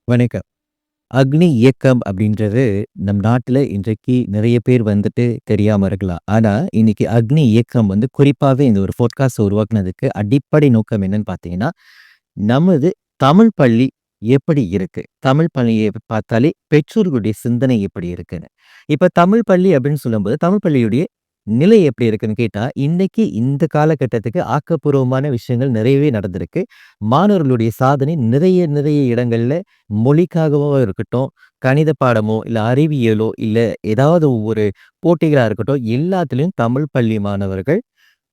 வணக்கம். அக்னி இயக்கம் அப்படின்றது நம் நாட்டுல இன்றைக்கு நிறைய பேர் வந்துட்டு தெரியாம இருக்கலாம். ஆனா, இன்னைக்கு அக்னி இயக்கம் வந்து குறிப்பாவே இந்த ஒரு பாட்காஸ்ட் உருவாக்குனதுக்கு அடிப்படை நோக்கம் என்னன்னு பார்த்தீங்கன்னா, நமது தமிழ் பள்ளி எப்படி இருக்கு? தமிழ் பள்ளிய பார்த்தாலே பெற்றோர்களுடைய சிந்தனை எப்படி இருக்குன்னு. இப்ப தமிழ் பள்ளி அப்படின்னு சொல்லும்போது, தமிழ் பள்ளியுடைய நிலை எப்படி இருக்குன்னு கேட்டா, இன்னைக்கு இந்த காலகட்டத்துக்கு ஆக்கப்பூர்வமான விஷயங்கள் நிறையவே நடந்திருக்கு. மாணவர்களுடைய சாதனை நிறைய நிறைய இடங்கள்ல மொழிக்காகவோ இருக்கட்டும், கணித பாடமோ, இல்ல அறிவியலோ, இல்ல ஏதாவது ஒரு போட்டிகளா இருக்கட்டும், எல்லாத்துலயும் தமிழ் பள்ளி மாணவர்கள்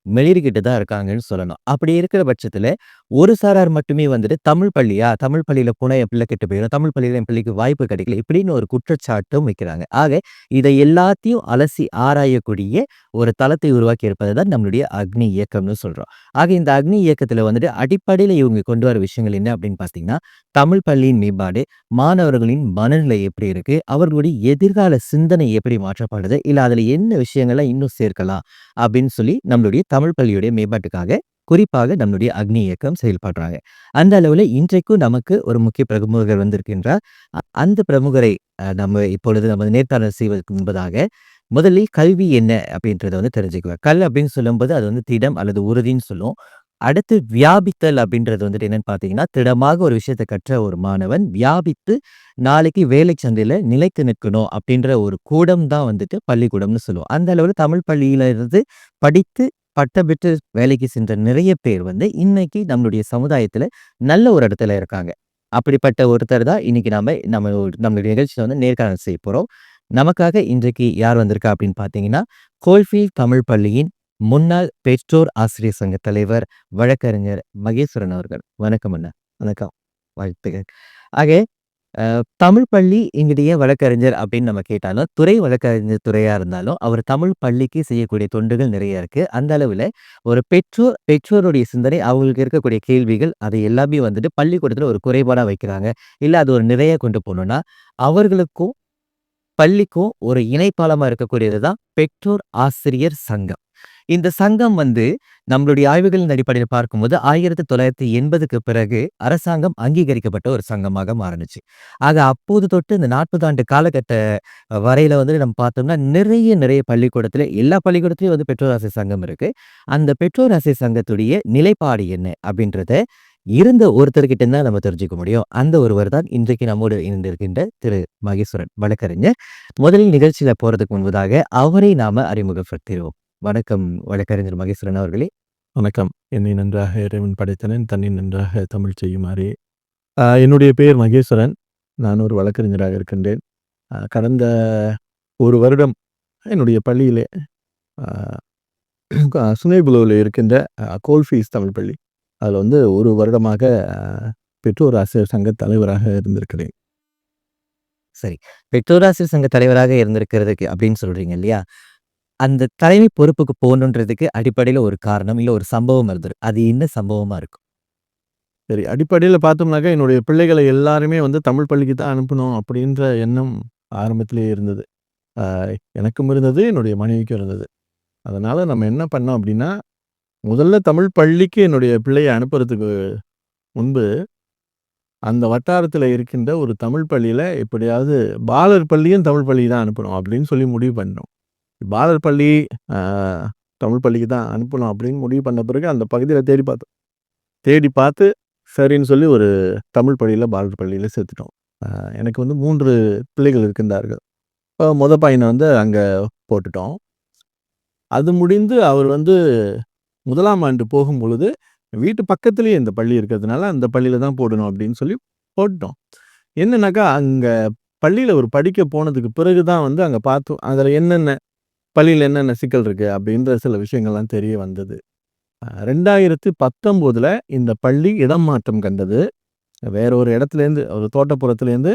மெளிரிக்கிட்டு தான் இருக்காங்கன்னு சொல்லணும். அப்படி இருக்கிற பட்சத்தில, ஒரு சாரார் மட்டுமே வந்துட்டு தமிழ் பள்ளியா? தமிழ் பள்ளியில போனா என் பிள்ளை கெட்டு போயிரும். தமிழ் பள்ளியில என் பிள்ளைக்கு வாய்ப்பு கிடைக்கல. இப்படின்னு ஒரு குற்றச்சாட்டும் வைக்கிறாங்க. ஆக, இதை எல்லாத்தையும் அலசி ஆராயக்கூடிய ஒரு தளத்தை உருவாக்கி இருப்பது தான் நம்மளுடைய அக்னி இயக்கம்னு சொல்றோம். ஆக இந்த அக்னி இயக்கத்தில வந்துட்டு அடிப்படையில இவங்க கொண்டு வர விஷயங்கள் என்ன அப்படின்னு பார்த்தீங்கன்னா, தமிழ் பள்ளியின் மேம்பாடு, மாணவர்களின் மனநிலை எப்படி இருக்கு? அவர்களுடைய எதிர்கால சிந்தனை எப்படி மாற்றப்படுது? இல்ல அதில என்ன விஷயங்கள்லாம் இன்னும் சேர்க்கலாம்? அப்படின்னு சொல்லி நம்மளுடைய தமிழ் பள்ளியுடைய மேம்பாட்டுக்காக குறிப்பாக நம்மளுடைய அக்னி இயக்கம் செயல்படுறாங்க. அந்த அளவுல இன்றைக்கும் நமக்கு ஒரு முக்கிய பிரமுகர் வந்திருக்கின்றார். அந்த பிரமுகரை நம்ம இப்பொழுது நம்ம நேர்காணல் செய்வதற்கு முன்பதாக, முதலில் கல்வி என்ன அப்படின்றத வந்து தெரிஞ்சுக்குவேன். அப்படின்னு சொல்லும்போது அது வந்து திடம் அல்லது உறுதின்னு சொல்லுவோம். அடுத்து வியாபித்தல் அப்படின்றது வந்துட்டு என்னன்னு பார்த்தீங்கன்னா, திடமாக ஒரு விஷயத்த கற்ற ஒரு மாணவன் வியாபித்து நாளைக்கு வேலை சந்தையில நிலைத்து நிற்கணும் அப்படின்ற ஒரு கூடம் தான் வந்துட்டு பள்ளிக்கூடம்னு சொல்லுவோம். அந்த அளவுல தமிழ் பள்ளியில இருந்து படித்து பட்டம் பெற்று வேலைக்கு சென்ற நிறைய பேர் வந்து இன்னைக்கு நம்மளுடைய சமுதாயத்துல நல்ல ஒரு இடத்துல இருக்காங்க. அப்படிப்பட்ட ஒருத்தர் தான் இன்னைக்கு நம்மளுடைய நிகழ்ச்சியில வந்து நேர்காணல் செய்ய போறோம். நமக்காக இன்றைக்கு யார் வந்திருக்கா அப்படின்னு பார்த்தீங்கன்னா, கோல்ஃபீல்ட் தமிழ் பள்ளியின் முன்னாள் பெற்றோர் ஆசிரியர் சங்க தலைவர், வழக்கறிஞர் மகேஸ்வரன் அவர்கள். வணக்கம் அண்ணா. வணக்கம். வாழ்த்துக்கள். ஆக தமிழ் பள்ளி என்கிட்டயே வழக்கறிஞர் அப்படின்னு நம்ம கேட்டாலும், துறை வழக்கறிஞர் துறையா இருந்தாலும், அவர் தமிழ் பள்ளிக்கு செய்யக்கூடிய தொண்டுகள் நிறைய இருக்கு. அந்த அளவுல ஒரு பெற்றோருடைய சிந்தனை, அவங்களுக்கு இருக்கக்கூடிய கேள்விகள், அதை எல்லாமே வந்துட்டு பள்ளிக்கூடத்துல ஒரு குறைபாடா வைக்கிறாங்க. இல்ல அது ஒரு நிறையா கொண்டு போணும்னா, அவர்களுக்கும் பள்ளிக்கும் ஒரு இணைப்பாலமா இருக்கக்கூடியது தான் பெற்றோர் ஆசிரியர் சங்கம். இந்த சங்கம் வந்து நம்மளுடைய ஆய்வுகளின் அடிப்படையில பார்க்கும்போது 1980க்கு பிறகு அரசாங்கம் அங்கீகரிக்கப்பட்ட ஒரு சங்கமாக மாறுனுச்சு. ஆக அப்போது தொட்டு இந்த 40 ஆண்டு காலகட்ட வரையில வந்து நம்ம பார்த்தோம்னா, நிறைய பள்ளிக்கூடத்தில எல்லா பள்ளிக்கூடத்திலயும் வந்து பெற்றோர் ஆசிரியர் சங்கம் இருக்கு. அந்த பெற்றோர் ஆசிரியர் சங்கத்துடைய நிலைப்பாடு என்ன? அப்படின்றத இருந்த ஒருத்தர்கிட்ட தான் நம்ம தெரிஞ்சுக்க முடியும். அந்த ஒருவர் தான் இன்றைக்கு நம்மோடு இணைந்திருக்கின்ற திரு மகேஸ்வரன் வழக்கறிஞர். முதலில் நிகழ்ச்சியில போறதுக்கு முன்பதாக அவரை நாம அறிமுகப்படுத்திருவோம். வணக்கம் வழக்கறிஞர் மகேஸ்வரன் அவர்களே. வணக்கம். என்னை நன்றாக இறைவன் படைத்தனன், தன்னை நன்றாக தமிழ் செய்யுமாறே. என்னுடைய பெயர் மகேஸ்வரன். நான் ஒரு வழக்கறிஞராக இருக்கின்றேன். கடந்த 1 வருடம் என்னுடைய பள்ளியிலே அ சுங்கைபுலூர்ல இருக்கின்ற கோல்ஃபீஸ் தமிழ் பள்ளி. அதில வந்து 1 வருடமாக அ பெற்றோர் ஆசிரியர் சங்க தலைவராக இருந்திருக்கிறேன். சரி. பெற்றோர் ஆசிரியர் சங்க தலைவராக இருந்திருக்கிறதுக்கு அப்படின்னு சொல்றீங்க இல்லையா? அந்த தலைமை பொறுப்புக்கு போகணுன்றதுக்கு அடிப்படையில ஒரு காரணம், இல்ல ஒரு சம்பவம் இருந்திருக்கு. அது என்ன சம்பவமா இருக்கும்? சரி, அடிப்படையில பார்த்தோம்னாக்கா, என்னுடைய பிள்ளைகளை எல்லாருமே வந்து தமிழ் பள்ளிக்கு தான் அனுப்பணும் அப்படின்ற எண்ணம் ஆரம்பத்திலேயே இருந்தது. அ எனக்கும் இருந்தது, என்னுடைய மனைவிக்கும் இருந்தது. அதனால நம்ம என்ன பண்ணோம் அப்படின்னா, முதல்ல தமிழ் பள்ளிக்கு என்னுடைய பிள்ளைய அனுப்புறதுக்கு முன்பு, அந்த வட்டாரத்தில இருக்கின்ற ஒரு தமிழ் பள்ளியில எப்படியாவது பாலர் பள்ளியும் தமிழ் பள்ளிக்கு தான் அனுப்பணும் அப்படின்னு சொல்லி முடிவு பண்ணோம். பாலர் பள்ளி அ தமிழ் பள்ளிக்கு தான் அனுப்பணும் அப்படின்னு முடிவு பண்ண பிறகு அந்த பகுதியில தேடி பார்த்தோம். தேடி பார்த்து சரின்னு சொல்லி ஒரு தமிழ் பள்ளியில பாலர் பள்ளியில சேர்த்துட்டோம். எனக்கு வந்து 3 பிள்ளைகள் இருக்கின்றார்கள். மொத பையன வந்து அங்க போட்டுட்டோம். அது முடிந்து அவர் வந்து 1ஆம் ஆண்டு போகும்பொழுது, வீட்டு பக்கத்திலேயே இந்த பள்ளி இருக்கிறதுனால, அந்த பள்ளியில தான் போடணும் அப்படின்னு சொல்லி போட்டுட்டோம். என்னன்னாக்கா, அங்க பள்ளியில ஒரு படிக்க போனதுக்கு பிறகு தான் வந்து அங்க பார்த்தோம். அதில பள்ளியில என்னென்ன சிக்கல் இருக்கு அப்படின்ற சில விஷயங்கள்லாம் தெரிய வந்தது. 2019ல இந்த பள்ளி இடம் மாற்றம் கண்டது. வேற ஒரு இடத்துலேருந்து ஒரு தோட்டப்புறத்துலேருந்து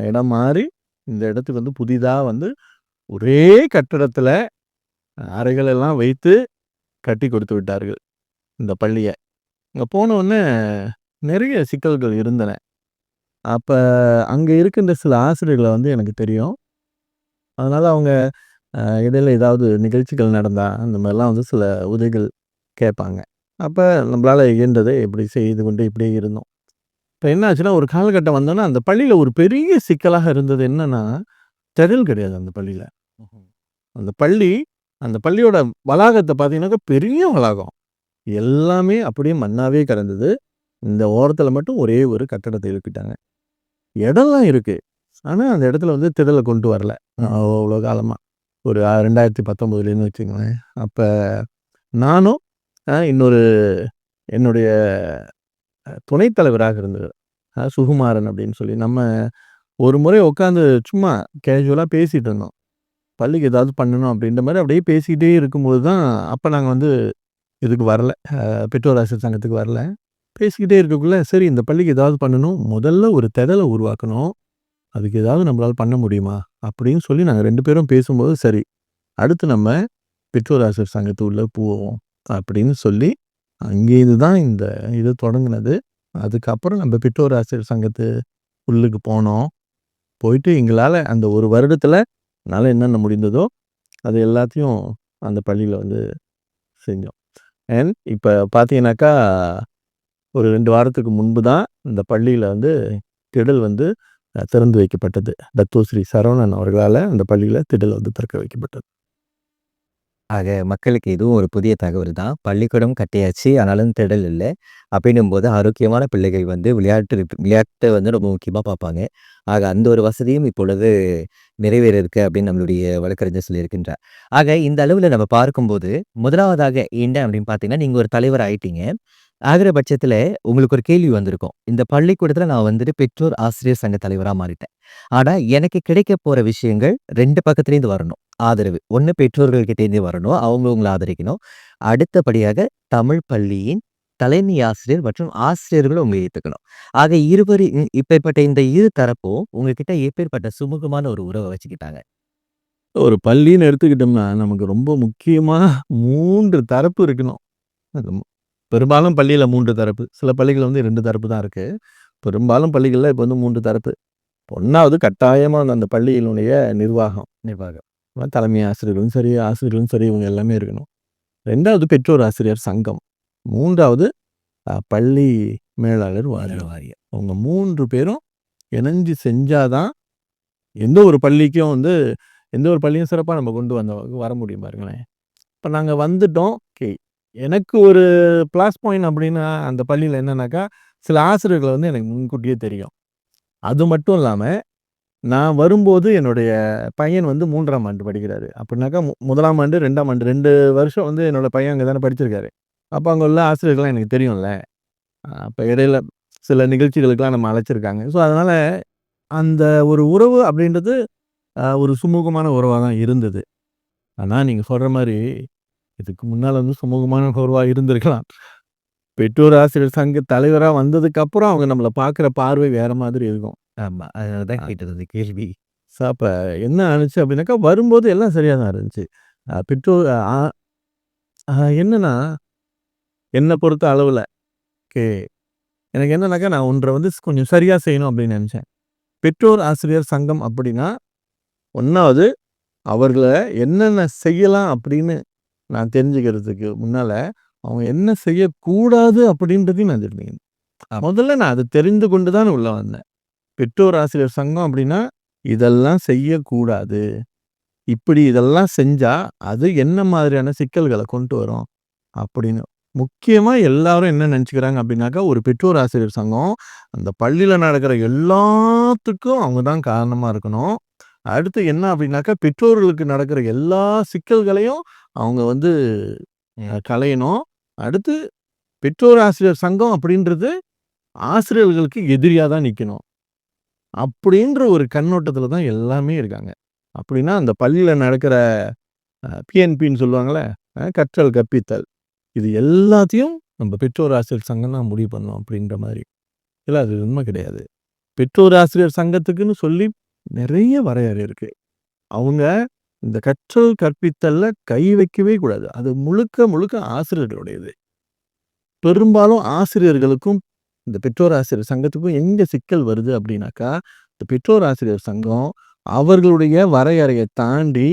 இடம் மாறி, இந்த இடத்துக்கு வந்து புதிதா வந்து ஒரே கட்டடத்தில அறைகள் எல்லாம் வைத்து கட்டிக் கொடுத்து விட்டார்கள், இந்த பள்ளிய. அங்க போனோனே நிறைய சிக்கல்கள் இருந்தன. அப்ப அங்க இருக்கின்ற சில ஆசிரியர்கள வந்து எனக்கு தெரியும். அதனால அவங்க இடையில ஏதாவது நிகழ்ச்சிகள் நடந்தா, அந்த மாரிலாம் வந்து சில உதவிகள் கேட்பாங்க. அப்ப நம்மளால இயன்றதை இப்படி செய்து கொண்டு இப்படியே இருந்தோம். இப்ப என்ன ஆச்சுன்னா, ஒரு காலகட்டம் வந்தோனே, அந்த பள்ளியில ஒரு பெரிய சிக்கலாக இருந்தது என்னன்னா, திடல் கிடையாது அந்த பள்ளியில. ம்ஹ்ம். அந்த பள்ளி அந்த பள்ளியோட வளாகத்த பார்த்தீங்கன்னாக்கா, பெரிய வளாகம். எல்லாமே அப்படியே மண்ணாவே கிடந்தது. இந்த ஓரத்தில மட்டும் ஒரே ஒரு கட்டடத்த எழுப்பிட்டாங்க. இடம்லாம் இருக்கு. ஆனா, அந்த இடத்துல வந்து திடல கொண்டு வரல. அவ்வளோ காலமா. ஒரு 2019லேருந்து வச்சுக்கங்களேன். அப்ப நானும் இன்னொரு என்னுடைய துணைத் தலைவராக இருந்தவர். சுகுமாரன் அப்படின்னு சொல்லி. நம்ம ஒரு முறை உட்காந்து சும்மா கேஷுவலா பேசிட்டு இருந்தோம். பள்ளிக்கு ஏதாவது பண்ணணும் அப்படின்ற மாரி அப்படியே பேசிக்கிட்டே இருக்கும்போது தான், அப்ப நாங்க வந்து இதுக்கு வரல. பெற்றோர் ஆசிரியர் சங்கத்துக்கு வரல. பேசிக்கிட்டே இருக்கக்குள்ள, சரி இந்த பள்ளிக்கு ஏதாவது பண்ணணும். முதல்ல ஒரு திடல உருவாக்கணும். அதுக்கு ஏதாவது நம்மளால பண்ண முடியுமா? அப்படின்னு சொல்லி நாங்க 2 பேரும் பேசும்போது, சரி அடுத்து நம்ம பெற்றோர் ஆசிரியர் சங்கத்து உள்ள போவோம். அப்படின்னு சொல்லி, அங்கேருந்து தான் இந்த இது தொடங்குனது. அதுக்கப்புறம் நம்ம பெற்றோர் ஆசிரியர் சங்கத்து உள்ளுக்கு போனோம். போயிட்டு எங்களால அந்த 1 வருடத்துல என்னால என்னென்ன முடிந்ததோ, அது எல்லாத்தையும் அந்த பள்ளியில வந்து செஞ்சோம். அண்ட் இப்ப பார்த்தீங்கன்னாக்கா, ஒரு 2 வாரத்துக்கு முன்பு தான் இந்த பள்ளியில வந்து திடல் வந்து திறந்து வைக்கப்பட்டது. தத்தோஸ்ரீ சரவணன் அவர்களால அந்த பள்ளியில திடல் வந்து திறக்க வைக்கப்பட்டது. ஆக மக்களுக்கு இதுவும் ஒரு புதிய தகவல் தான். பள்ளிக்கூடம் கட்டியாச்சு. ஆனாலும் திடல் இல்ல. அப்படின்னும்போது ஆரோக்கியமான பிள்ளைகள் வந்து விளையாட்ட வந்து ரொம்ப முக்கியமா பார்ப்பாங்க. ஆக அந்த ஒரு வசதியும் இப்பொழுது நிறைவேற இருக்கு அப்படின்னு நம்மளுடைய வழக்கறிஞர் சொல்லியிருக்கின்றார். ஆக இந்த அளவுல நம்ம பார்க்கும்போது, முதலாவதாக என்ன அப்படின்னு பார்த்தீங்கன்னா, நீங்க ஒரு தலைவர் ஆயிட்டீங்க. ஆகிற பட்சத்தில உங்களுக்கு ஒரு கேள்வி வந்திருக்கும். இந்த பள்ளிக்கூடத்தில நான் வந்துட்டு பெற்றோர் ஆசிரியர் சங்க தலைவரா மாறிட்டேன். ஆனா, எனக்கு கிடைக்க போற விஷயங்கள் 2 பக்கத்துலேருந்து வரணும். ஆதரவு. ஒண்ணு பெற்றோர்கள் கிட்டேருந்து வரணும். அவங்க உங்கள ஆதரிக்கணும். அடுத்தபடியாக தமிழ் பள்ளியின் தலைமை ஆசிரியர் மற்றும் ஆசிரியர்களும் உங்கள ஏத்துக்கணும். ஆக இருவரு இப்பேற்பட்ட இந்த இரு தரப்பும் உங்ககிட்ட எப்பேற்பட்ட சுமூகமான ஒரு உறவ வச்சுக்கிட்டாங்க? ஒரு பள்ளின்னு எடுத்துக்கிட்டோம்னா, நமக்கு ரொம்ப முக்கியமா 3 தரப்பு இருக்கணும். அது பெரும்பாலும் பள்ளியில 3 தரப்பு. சில பள்ளிகள்ல வந்து 2 தரப்பு தான் இருக்கு. பெரும்பாலும் பள்ளிகள்ல இப்ப வந்து 3 தரப்பு. 1வது கட்டாயமா அந்த பள்ளியினுடைய நிர்வாகம். நிர்வாகம். தலைமை ஆசிரியர்களும் சரி, ஆசிரியர்களும் சரி இவங்க எல்லாமே இருக்கணும். 2வது பெற்றோர் ஆசிரியர் சங்கம். 3வது பள்ளி மேலாளர் வாரியம். வாரியம். அவங்க 3 பேரும் இணைஞ்சு செஞ்சா தான் எந்த ஒரு பள்ளிக்கும் வந்து எந்த ஒரு பள்ளியும் சிறப்பா நம்ம கொண்டு வர முடியும் பாருங்களேன். இப்ப நாங்க வந்துட்டோம். ஓகே. எனக்கு ஒரு ப்ளஸ் பாயிண்ட் அப்டின்னா அந்த பள்ளியில என்னன்னாக்கா, சில ஆசிரியர்கள வந்து எனக்கு முன்கூட்டியே தெரியும். அது மட்டும் இல்லாம, நான் வரும்போது என்னுடைய பையன் வந்து 3ஆம் ஆண்டு படிக்கிறாரு. அப்டின்னாக்கா 1ஆம் ஆண்டு, 2ஆம் ஆண்டு 2 வருஷம் வந்து என்னோட பையன் அங்க தானே படிச்சிருக்காரு. அப்ப அங்க உள்ள ஆசிரியர்கள்லாம் எனக்கு தெரியும்ல. அப்ப இடையில சில நிகழ்ச்சிகளுக்கெல்லாம் நம்ம அழைச்சிருக்காங்க. ஸோ அதனால அந்த ஒரு உறவு அப்டின்றது ஒரு சுமூகமான உறவா தான் இருந்தது. ஆனா நீங்க சொல்ற மாரி, இதுக்கு முன்னால வந்து சுமூகமான உறவா இருந்திருக்கலாம். பெற்றோர் ஆசிரியர் சங்க தலைவரா வந்ததுக்கு அப்புறம் அவங்க நம்மள பார்க்குற பார்வை வேற மாதிரி இருக்கும். ஆமா. அதனால தான் அ கேட்டது அந்த கேள்வி. அப்ப என்ன ஆனுச்சு அப்டின்னாக்கா, வரும்போது எல்லாம் சரியா தான் இருந்துச்சு. பெற்றோர் அ அ என்னன்னா, என்ன பொறுத்த அளவுல ஓகே. எனக்கு என்னன்னாக்கா, நான் ஒன்ற வந்து கொஞ்சம் சரியா செய்யணும் அப்டின்னு நெனச்சேன். பெற்றோர் ஆசிரியர் சங்கம் அப்டின்னா, 1வது அவர்கள என்னென்ன செய்யலாம் அப்படின்னு நான் தெரிஞ்சுக்கிறதுக்கு முன்னால, அவங்க என்ன செய்யக்கூடாது அப்படின்றதையும் நான் தெரிஞ்சுக்கணும். ஆமா. முதல்ல நான் அத தெரிந்து கொண்டு தான் உள்ள வந்தேன். பெற்றோர் ஆசிரியர் சங்கம் அப்படின்னா, இதெல்லாம் செய்யக்கூடாது. இப்படி இதெல்லாம் செஞ்சா, அது என்ன மாதிரியான சிக்கல்கள கொண்டு வரும் அப்படின்னு. முக்கியமா எல்லாரும் என்ன நெனச்சுக்கிறாங்க அப்படின்னாக்கா, ஒரு பெற்றோர் ஆசிரியர் சங்கம், அந்த பள்ளியில நடக்கிற எல்லாத்துக்கும் அவங்க தான் காரணமா இருக்கணும். அடுத்து என்ன அப்படின்னாக்கா, பெற்றோர்களுக்கு நடக்கிற எல்லா சிக்கல்களையும் அவங்க வந்து ம். களையணும். அடுத்து பெற்றோர் ஆசிரியர் சங்கம் அப்படின்றது ஆசிரியர்களுக்கு எதிரியா தான் நிக்கணும். அப்படின்ற ஒரு கண்ணோட்டத்துல தான் எல்லாமே இருக்காங்க. அப்படின்னா அந்த பள்ளியில நடக்கிற பிஎன்பின்னு சொல்லுவாங்கல்ல, கற்றல் கற்பித்தல். இது எல்லாத்தையும் நம்ம பெற்றோர் ஆசிரியர் சங்கம் தான் முடிவு பண்ணணும் அப்படின்ற மாரி. இல்ல அது உண்மை கிடையாது. பெற்றோர் ஆசிரியர் சங்கத்துக்குன்னு சொல்லி நெறைய வரையறை இருக்கு. அவங்க இந்த கற்றல் கற்பித்தல்ல கை வைக்கவே கூடாது. அது முழுக்க முழுக்க ஆசிரியர்களுடையது. பெரும்பாலும் ஆசிரியர்களுக்கும், இந்த பெற்றோர் ஆசிரியர் சங்கத்துக்கும் எங்க சிக்கல் வருது அப்படின்னாக்கா, இந்த பெற்றோர் ஆசிரியர் சங்கம் அவர்களுடைய வரையறைய தாண்டி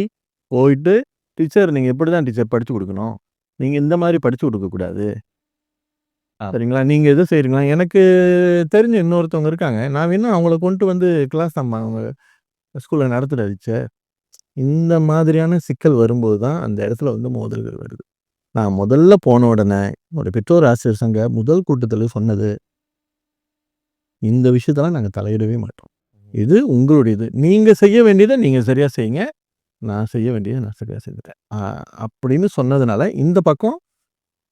போயிட்டு, "டீச்சர் நீங்க இப்படிதான் டீச்சர் படிச்சு குடுக்கணும். நீங்க இந்த மாரி படிச்சு குடுக்கக்கூடாது." ஆ. சரிங்களா? நீங்க எது செய்றீங்களா? எனக்கு தெரிஞ்ச இன்னொருத்தவங்க இருக்காங்க. நான் வேணா அவங்கள கொண்டு வந்து கிளாஸ் அவங்க ஸ்கூல்ல நடத்துறேன் டீச்சர். இந்த மாதிரியான சிக்கல் வரும்போது தான் அந்த இடத்துல வந்து மோதல்கள் வருது. நான் முதல்ல போன உடனே என்னோட பெற்றோர் ஆசிரியர் சங்க முதல் கூட்டத்தில சொன்னது, இந்த விஷயத்தலாம் நாங்க தலையிடவே மாட்டோம். இது உங்களுடையது. நீங்க செய்ய வேண்டியத நீங்க சரியா செய்யுங்க. நான் செய்ய வேண்டியத நான் சரியா செஞ்சுட்டேன். அப்படின்னு சொன்னதுனால இந்த பக்கம்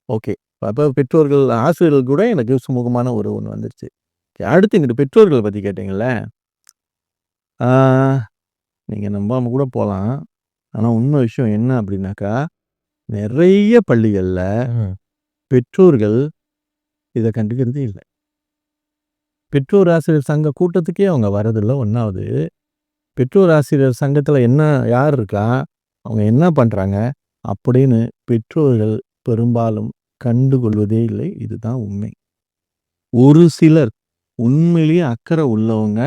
ஓகே. அப்ப பெற்றோர்கள், ஆசிரியர்கள் கூட எனக்கு சுமூகமான ஒரு ஒண்ணு வந்துருச்சு. அடுத்து இங்கிட்டு பெற்றோர்கள் பத்தி கேட்டீங்கல்ல. ஆ நீங்க நம்பாம கூட போலாம். ஆனா உண்மை விஷயம் என்ன அப்படின்னாக்கா, நெறைய பள்ளிகள்ல ம். பெற்றோர்கள் இத கண்டுக்கிறதே இல்ல. பெற்றோர் ஆசிரியர் சங்க கூட்டத்துக்கே அவங்க வரதில்ல 1வது. பெற்றோர் ஆசிரியர் சங்கத்துல யார் இருக்கா? அவங்க என்ன பண்றாங்க? அப்படின்னு பெற்றோர்கள் பெரும்பாலும் கண்டுகொள்வதே இல்லை. இதுதான் உண்மை. ஒரு சிலர் உண்மையிலேயே அக்கறை உள்ளவங்க,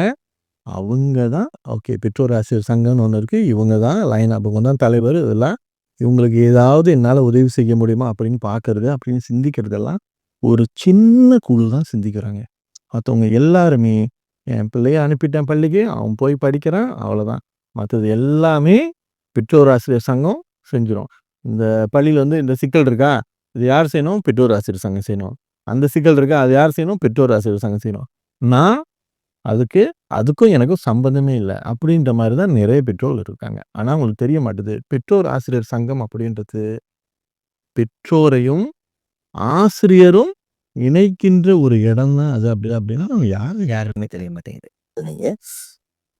அவங்க தான் ஓகே பெற்றோர் ஆசிரியர் சங்கம்னு ஒண்ணு இருக்கு. இவங்க தான் இவங்க தான் தலைவர் இதெல்லாம். இவங்களுக்கு ஏதாவது என்னால உதவி செய்ய முடியுமா? அப்படின்னு பார்க்கறது, அப்படின்னு சிந்திக்கிறதெல்லாம் ஒரு சின்ன குழு தான் சிந்திக்கிறாங்க. மத்தவங்க எல்லாருமே, என் பிள்ளைய அனுப்பிட்டேன் பள்ளிக்கு, அவன் போய் படிக்கிறான், அவ்வளோதான். மத்தது எல்லாமே பெற்றோர் ஆசிரியர் சங்கம் செஞ்சுரும். இந்த பள்ளியில வந்து இந்த சிக்கல் இருக்கா? இது யார் செய்யணும்? பெற்றோர் ஆசிரியர் சங்கம் செய்யணும். அந்த சிக்கல் இருக்கா? அது யார் செய்யணும்? பெற்றோர் ஆசிரியர் சங்கம் செய்யணும். நான் அதுக்கு அதுக்கும் எனக்கும் சம்பந்தமே இல்ல. அப்படின்ற மாரி தான் நிறைய பெற்றோர்கள் இருக்காங்க. ஆனா அவங்களுக்கு தெரிய மாட்டுது. பெற்றோர் ஆசிரியர் சங்கம் அப்படின்றது பெற்றோரையும், ஆசிரியரும் இணைக்கின்ற ஒரு இடம் தான் அது. அப்படின்னா யாருக்குமே தெரிய மாட்டேங்குது. நீங்க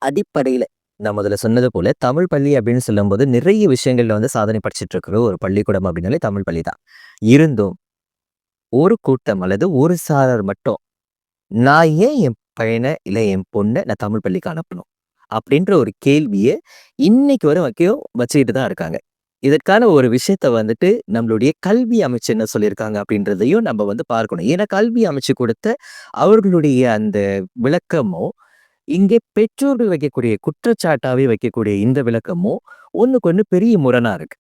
அடிப்படையில நான் முதல்ல சொன்னது போல தமிழ் பள்ளி அப்படின்னு சொல்லும்போது நிறைய விஷயங்கள்ல வந்து சாதனை படைச்சிட்டு இருக்கிற ஒரு பள்ளிக்கூடம் அப்படின்னாலே தமிழ் பள்ளி தான். இருந்தும் ஒரு கூட்டம் அல்லது ஒரு சாரர் மட்டும் நான் ஏன் என் பையன இல்ல என் பொண்ண நான் தமிழ் பள்ளிக்கு அனுப்பணும்? அப்படின்ற ஒரு கேள்விய இன்னைக்கு வரைக்கும் வச்சுக்கிட்டு தான் இருக்காங்க. இதற்கான ஒரு விஷயத்த வந்துட்டு நம்மளுடைய கல்வி அமைச்சு என்ன சொல்லியிருக்காங்க அப்படின்றதையும் நம்ம வந்து பார்க்கணும். ஏன்னா கல்வி அமைச்சு கொடுத்த அவர்களுடைய அந்த விளக்கமோ, இங்கே பெற்றோர்கள் வைக்கக்கூடிய குற்றச்சாட்டாவே வைக்கக்கூடிய இந்த விளக்கமோ, ஒண்ணுக்கு ஒண்ணு பெரிய முரணா இருக்கு.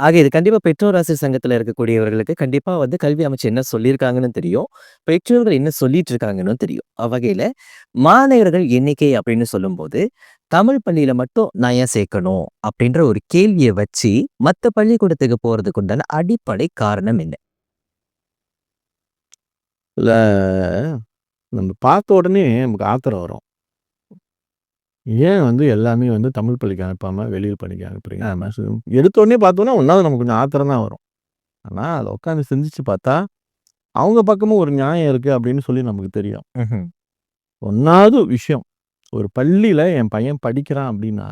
ஆக இது கண்டிப்பா பெற்றோர் ஆசிரியர் சங்கத்துல இருக்கக்கூடியவர்களுக்கு கண்டிப்பா வந்து கல்வி அமைச்சு என்ன சொல்லியிருக்காங்கன்னு தெரியும். பெற்றோர்கள் என்ன சொல்லிட்டு இருக்காங்கன்னு தெரியும். அவ்வகையில மாணவர்கள் எண்ணிக்கை அப்படின்னு சொல்லும்போது, தமிழ் பள்ளியில மட்டும் நான் ஏன் சேர்க்கணும்? அப்படின்ற ஒரு கேள்விய வச்சு, மத்த பள்ளிக்கூடத்துக்கு போறதுக்கு உண்டான அடிப்படை காரணம் என்ன? இல்ல நம்ம பார்த்த உடனே நமக்கு ஆத்திரம் வரும். ஏன் வந்து எல்லாமே வந்து தமிழ் பள்ளிக்கு அனுப்பாம வெளியூர் பள்ளிக்கு அனுப்புறீங்க? ஆமா. எடுத்த உடனே பார்த்தோம்னா, 1வது நமக்கு கொஞ்சம் ஆத்திரம் தான் வரும். ஆனா, அத உட்காந்து சிந்திச்சு பார்த்தா, அவங்க பக்கமும் ஒரு நியாயம் இருக்கு அப்படின்னு சொல்லி நமக்கு தெரியும். ம்ஹ்ம். 1வது விஷயம், ஒரு பள்ளியில என் பையன் படிக்கிறான் அப்படின்னா,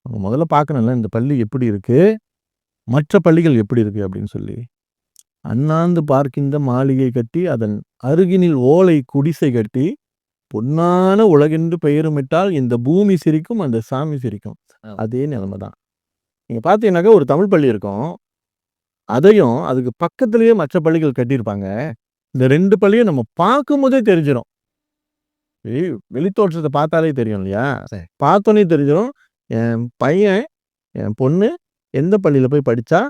அவங்க முதல்ல பார்க்கணும்ல இந்த பள்ளி எப்படி இருக்கு? மற்ற பள்ளிகள் எப்படி இருக்கு? அப்படின்னு சொல்லி. அண்ணாந்து பார்க்கின்ற மாளிகை கட்டி, அதன் அருகினில் ஓலை குடிசை கட்டி, பொன்னான உலகென்று பெயருமிட்டால் இந்த பூமி சிரிக்கும், அந்த சாமி சிரிக்கும். ஆமா. அதே நிலைமை தான். நீங்க பார்த்தீங்கன்னாக்கா ஒரு தமிழ் பள்ளி இருக்கும். அதையும் அதுக்கு பக்கத்திலேயே மற்ற பள்ளிகள் கட்டியிருப்பாங்க. இந்த 2 பள்ளியும் நம்ம பார்க்கும்போதே தெரிஞ்சிரும். வெளித்தோற்றத்த பார்த்தாலே தெரியும் இல்லையா? சரி. பார்த்தோனே தெரிஞ்சிரும். என் பையன், என் பொண்ணு எந்த பள்ளியில போய் படிச்சா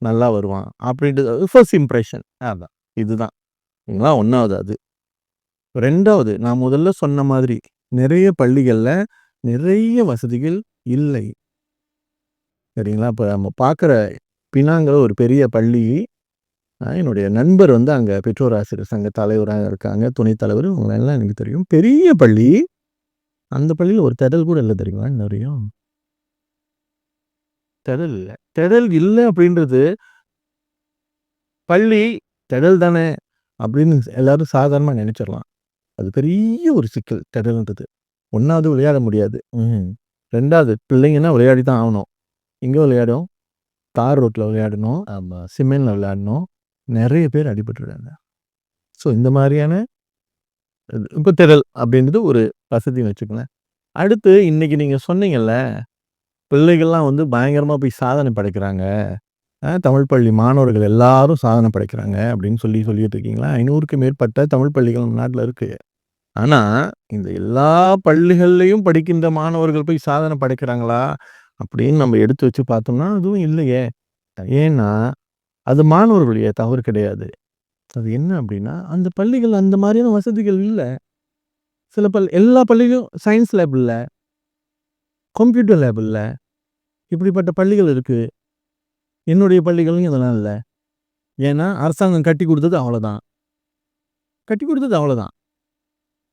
நல்லா வருவான். அப்படின்றது ஃபர்ஸ்ட் இம்ப்ரஷன். ஆமா. இதுதான். இதுதான் 1வது அது. 2வது நான் முதல்ல சொன்ன மாதிரி நிறைய பள்ளிகள்ல நிறைய வசதிகள் இல்லை. சரிங்களா? இப்ப நம்ம பார்க்குற பினாங்கிற ஒரு பெரிய பள்ளி, என்னுடைய நண்பர் வந்து அங்க பெற்றோர் ஆசிரியர் சங்க தலைவரா இருக்காங்க. துணைத் தலைவர் இவங்களெல்லாம் எனக்கு தெரியும். பெரிய பள்ளி. அந்த பள்ளியில ஒரு திடல் கூட இல்ல தெரியுமா? இன்ன வரையும். திடல் இல்ல. திடல் இல்ல அப்படின்றது பள்ளி திடல் தானே அப்படின்னு எல்லாரும் சாதாரணமா நெனைச்சிடலாம். அது பெரிய ஒரு சிக்கல் திடல்ன்றது. 1வது விளையாட முடியாது. ம். 2வது பிள்ளைங்கன்னா விளையாடி தான் ஆவணும். எங்க விளையாடும்? தார் ரோட்ல விளையாடணும். ஆமா. சிமெண்ட்ல விளையாடணும். நெறைய பேர் அடிபட்டுடுறாங்க. ஸோ இந்த மாரியான இப்ப திடல் அப்படின்றது ஒரு வசதின்னு வச்சுக்கங்களேன். அடுத்து இன்னைக்கு நீங்க சொன்னீங்கல்ல, பிள்ளைகள்லாம் வந்து பயங்கரமா போய் சாதனை படைக்கிறாங்க. தமிழ் பள்ளி மாணவர்கள் எல்லாரும் சாதனை படைக்கிறாங்க அப்படின்னு சொல்லிட்டு இருக்கீங்களா? 500க்கும் மேற்பட்ட தமிழ் பள்ளிகள் நம்ம நாட்டுல இருக்கு. ஆனா, இந்த எல்லா பள்ளிகள்லயும் படிக்கின்ற மாணவர்கள் போய் சாதனை படைக்கிறாங்களா? அப்படின்னு நம்ம எடுத்து வச்சு பார்த்தோம்னா, அதுவும் இல்லையே. ஏன்னா, அது மாணவர்களுடைய தவறு கிடையாது. அது என்ன அப்படின்னா, அந்த பள்ளிகள் அந்த மாதிரியான வசதிகள் இல்ல. சில எல்லா பள்ளியிலும் சயின்ஸ் லேப் இல்ல. கம்ப்யூட்டர் லேப் இல்ல. இப்படிப்பட்ட பள்ளிகள் இருக்கு. என்னுடைய பள்ளிகள்லயும் இதெல்லாம் இல்ல. ஏன்னா, அரசாங்கம் கட்டிக் குடுத்தது அவ்வளோதான். கட்டிக் குடுத்தது அவ்வளோதான்.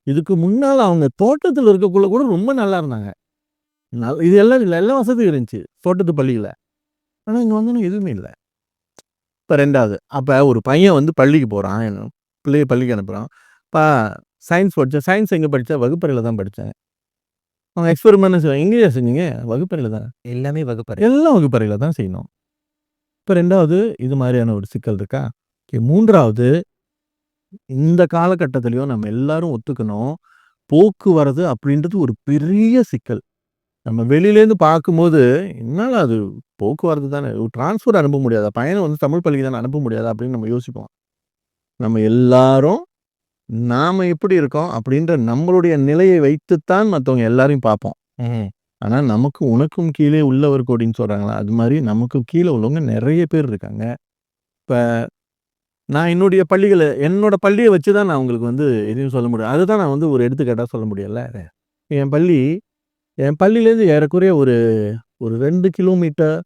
இதுக்கு முன்னால அவங்க தோட்டத்துல இருக்கக்குள்ள கூட ரொம்ப நல்லா இருந்தாங்க. இது எல்லாம் இல்ல. எல்லா வசதியும் இருந்துச்சு. தோட்டத்து பள்ளியில. ஆனா, இங்க வந்தோனே எதுவுமே இல்ல. இப்ப 2வது. அப்ப ஒரு பையன் வந்து பள்ளிக்கு போறான். பிள்ளைய பள்ளிக்கு அனுப்புறான். "அப்பா சயின்ஸ் படிச்சேன்." "சயின்ஸ் எங்க படிச்ச?" "வகுப்பறையில தான் படிச்சேன்." அவங்க எக்ஸ்பெரிமெண்ட்னு எங்கேயா செஞ்சீங்க? "வகுப்பறையில தான்." எல்லாமே வகுப்பறை. எல்லாம் வகுப்பறையில தான் செய்யணும். இப்ப 2வது இது மாரியான ஒரு சிக்கல் இருக்கா? 3வது இந்த காலகட்டத்திலயும் நம்ம எல்லாரும் ஒத்துக்கணும். போக்குவரத்து அப்படின்றது ஒரு பெரிய சிக்கல். நம்ம வெளியிலேருந்து பார்க்கும்போது, "என்னடா அது போக்குவரத்து தானே. ட்ரான்ஸ்போர்ட் அனுப்ப முடியாதா? பையன வந்து தமிழ் பள்ளிக்கு தானே அனுப்ப முடியாதா?" அப்படின்னு நம்ம யோசிப்போம். நம்ம எல்லாரும் நாம எப்படி இருக்கோம் அப்படின்ற நம்மளுடைய நிலையை வைத்துத்தான் மத்தவங்க எல்லாரையும் பார்ப்போம். ம். ஆனா, நமக்கு உனக்கும் கீழே உள்ளவர் கோடின்னு சொல்றாங்கல்ல, அது மாரி நமக்கு கீழ உள்ளவங்க நெறைய பேர் இருக்காங்க. இப்ப நான் என்னோட பள்ளிய வச்சு தான் நான் உங்களுக்கு வந்து எதையும் சொல்ல முடியும். அதுதான் நான் வந்து ஒரு எடுத்துக்காட்டா சொல்ல முடியும்ல. என் பள்ளி என் பள்ளியிலேருந்து ஏறக்குறைய ஒரு ஒரு 2 கிலோமீட்டர்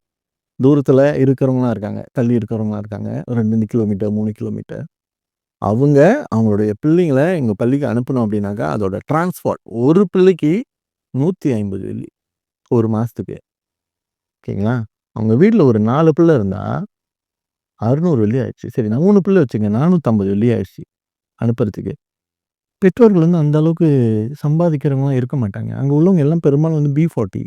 தூரத்தில இருக்கிறவங்கலாம் இருக்காங்க. தள்ளி இருக்கிறவங்கலாம் இருக்காங்க. 2 கிலோமீட்டர், 3 கிலோமீட்டர். அவங்களுடைய பிள்ளைங்கள எங்க பள்ளிக்கு அனுப்பணும் அப்படின்னாக்கா, அதோட டிரான்ஸ்போர்ட் ஒரு பிள்ளைக்கு $150 1 மாசத்துக்கு. ஓகேங்களா? அவங்க வீட்ல ஒரு 4 பிள்ளை இருந்தா $600 ஆயிடுச்சு. சரி நான் 3 பிள்ளை வச்சுங்க. $450 ஆயிடுச்சு அனுப்புறதுக்கு. பெற்றோர்கள் வந்து அந்த அளவுக்கு சம்பாதிக்கிறவங்கலாம் இருக்க மாட்டாங்க. அங்க உள்ளவங்க எல்லாம் பெரும்பாலும் வந்து B40.